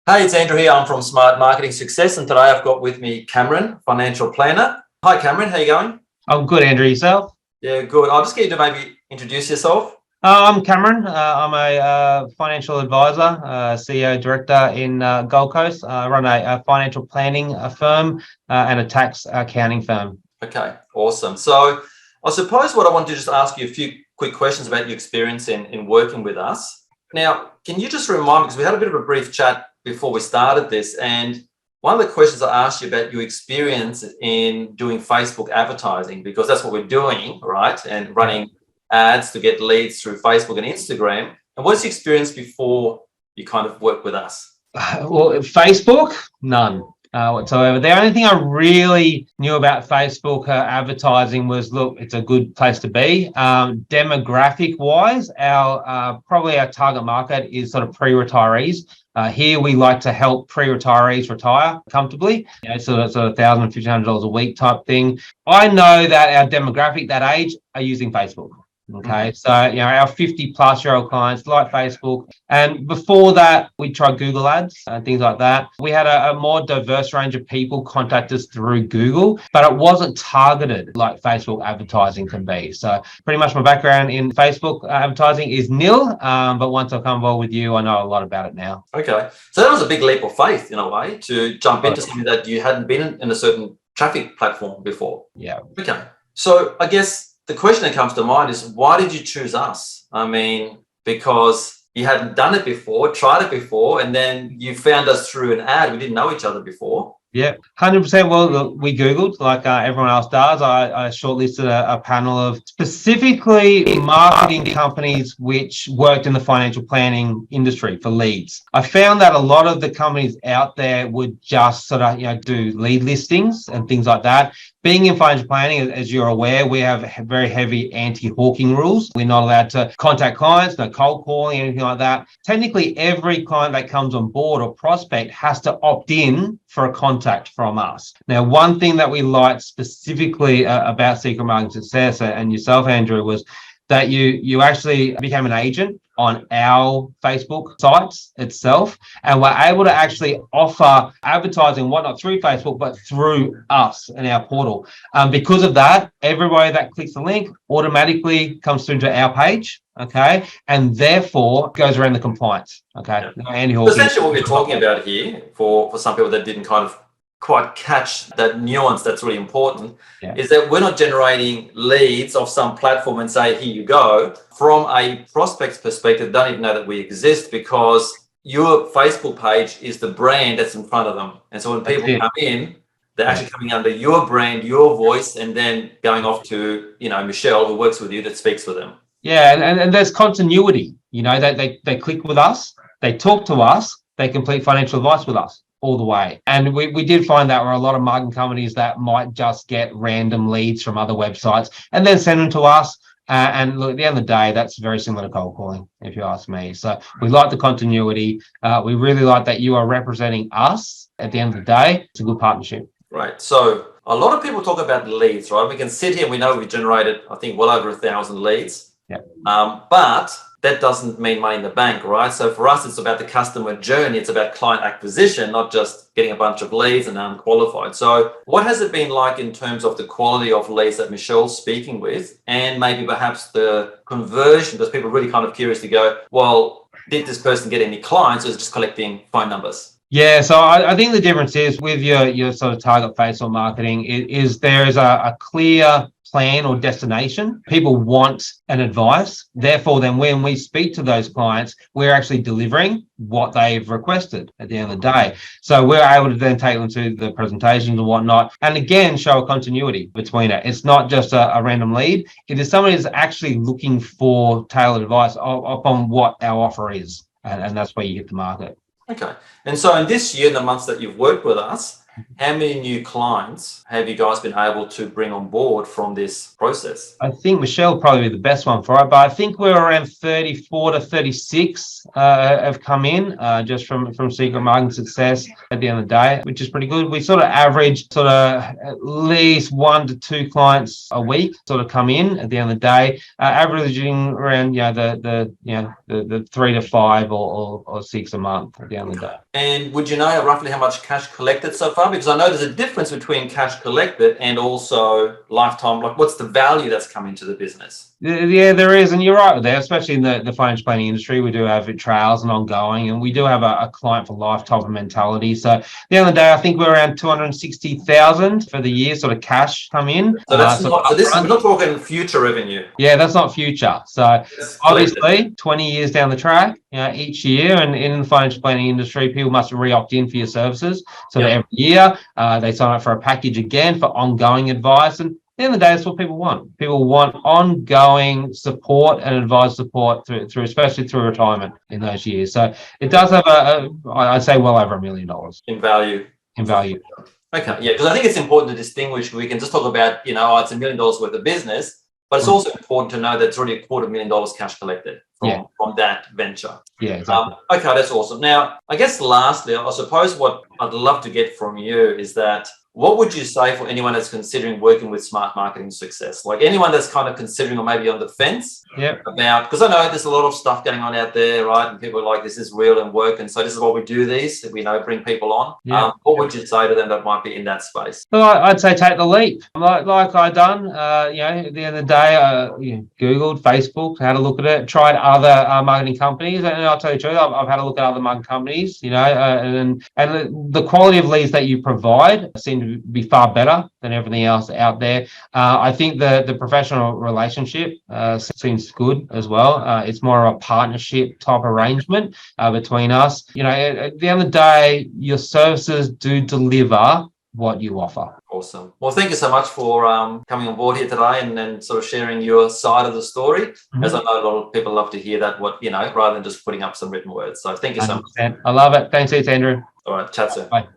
Hey, it's Andrew here. I'm from Smart Marketing Success, and today I've got with me Cameron, financial planner. Hi, Cameron. How you going? I'm good, Andrew. Yourself? Yeah, good. I'll just get you to maybe introduce yourself. I'm Cameron. I'm a financial advisor, CEO, director in Gold Coast. I run a financial planning firm and a tax accounting firm. Okay, awesome. So I suppose what I want to just ask you a few quick questions about your experience in working with us. Now, can you just remind me, because we had a bit of a brief chat before we started this, and one of the questions I asked you about your experience in doing Facebook advertising, because that's what we're doing, right? And running ads to get leads through Facebook and Instagram. And what's your experience before you kind of work with us? Well, Facebook, none whatsoever. The only thing I really knew about Facebook advertising was, look, it's a good place to be. Demographic wise, our probably our target market is sort of pre-retirees. Here we like to help pre-retirees retire comfortably. Sort of $1,000, $1,500 a week type thing. I know that our demographic, that age, are using Facebook. Okay, so our 50-plus-year-old clients like Facebook, and before that, we tried Google Ads and things like that. We had a more diverse range of people contact us through Google, but it wasn't targeted like Facebook advertising can be. So pretty much my background in Facebook advertising is nil, but once I've come involved with you, I know a lot about it now. Okay, so that was a big leap of faith in a way to jump into something that you hadn't been in a certain traffic platform before. Yeah. Okay, so I guess the question that comes to mind is, why did you choose us? I mean, because you hadn't done it before, tried it before, and then you found us through an ad. We didn't know each other before. Yeah, 100%. Well, look, we Googled like everyone else does. I shortlisted a panel of specifically marketing companies which worked in the financial planning industry for leads. I found that a lot of the companies out there would just sort of, do lead listings and things like that. Being in financial planning, as you're aware, we have very heavy anti-hawking rules. We're not allowed to contact clients, no cold calling, anything like that. Technically, every client that comes on board or prospect has to opt in for a contact from us. Now, one thing that we liked specifically about Secret Marketing Success and yourself, Andrew, was that you actually became an agent on our Facebook sites itself, and we're able to actually offer advertising, whatnot, through Facebook, but through us and our portal. Because of that, everybody that clicks the link automatically comes through to our page, okay, and therefore goes around the compliance, okay. Yeah. Essentially, what we're talking about here, for some people that didn't kind of quite catch that nuance that's really important, is that we're not generating leads off some platform and say, here you go. From a prospect's perspective, don't even know that we exist, because your Facebook page is the brand that's in front of them. And so when people come in, they're actually coming under your brand, your voice, and then going off to, Michelle, who works with you, that speaks for them. Yeah, and there's continuity. They click with us, they talk to us, they complete financial advice with us all the way. And we did find that there are a lot of marketing companies that might just get random leads from other websites and then send them to us. And look, at the end of the day, that's very similar to cold calling, if you ask me. So we like the continuity. We really like that you are representing us at the end of the day. It's a good partnership. Right. So a lot of people talk about leads, right? We can sit here and we know we generated, I think, well over 1,000 leads. Yeah. But that doesn't mean money in the bank, right? So for us, it's about the customer journey. It's about client acquisition, not just getting a bunch of leads and unqualified. So what has it been like in terms of the quality of leads that Michelle's speaking with, and maybe perhaps the conversion, because people are really kind of curious to go, well, did this person get any clients, or is it just collecting phone numbers? Yeah, so I think the difference is with your sort of target Facebook marketing is there is a clear plan or destination. People want an advice. Therefore, then when we speak to those clients, we're actually delivering what they've requested at the end of the day. So we're able to then take them to the presentations and whatnot, and again, show a continuity between it. It's not just a random lead. It is somebody who's actually looking for tailored advice upon what our offer is. And that's where you hit the market. Okay. And so in this year, in the months that you've worked with us, How many new clients have you guys been able to bring on board from this process? I think Michelle probably be the best one for it, but I think we're around 34 to 36 have come in just from Secret Marketing Success at the end of the day, which is pretty good. We sort of average sort of at least 1 to 2 clients a week sort of come in at the end of the day, averaging around the 3 to 5 or 6 a month at the end of the day. And would you know roughly how much cash collected so far? Because I know there's a difference between cash collected and also lifetime. Like, what's the value that's come into the business? Yeah, there is, and you're right there, especially in the financial planning industry. We do have trials and ongoing, and we do have a client for life type of mentality. So at the end of the day, I think we're around 260,000 for the year, sort of cash come in. So that's we're not talking future revenue. Yeah, that's not future. So obviously, 20 years down the track, each year, and in the financial planning industry, people must re-opt in for your services. So that every year they sign up for a package again for ongoing advice. And at the end of the day, that's what people want. People want ongoing support and advice support through especially through retirement in those years. So it does have I'd say well over $1 million in value. Okay, yeah, because I think it's important to distinguish. We can just talk about, it's $1 million worth of business, but it's also important to know that it's already $250,000 cash collected from that venture. Yeah, exactly. Okay, that's awesome. Now, I guess lastly, I suppose what I'd love to get from you is that what would you say for anyone that's considering working with Smart Marketing Success? Like anyone that's kind of considering or maybe on the fence about, because I know there's a lot of stuff going on out there, right? And people are like, this is real and work. And so this is why we do these, we bring people on. What would you say to them that might be in that space? Well, I'd say take the leap. Like I done, at the end of the day, Googled, Facebook, had a look at it, tried other marketing companies. And I'll tell you the truth, I've had a look at other marketing companies, and the quality of leads that you provide seem to be far better than everything else out there. I think the professional relationship seems good as well. It's more of a partnership type arrangement between us. At the end of the day, your services do deliver what you offer. Awesome. Well, thank you so much for coming on board here today and sort of sharing your side of the story. As I know a lot of people love to hear that, rather than just putting up some written words. So thank you so much. I love it. Thanks, Andrew. All right, chat soon. Bye.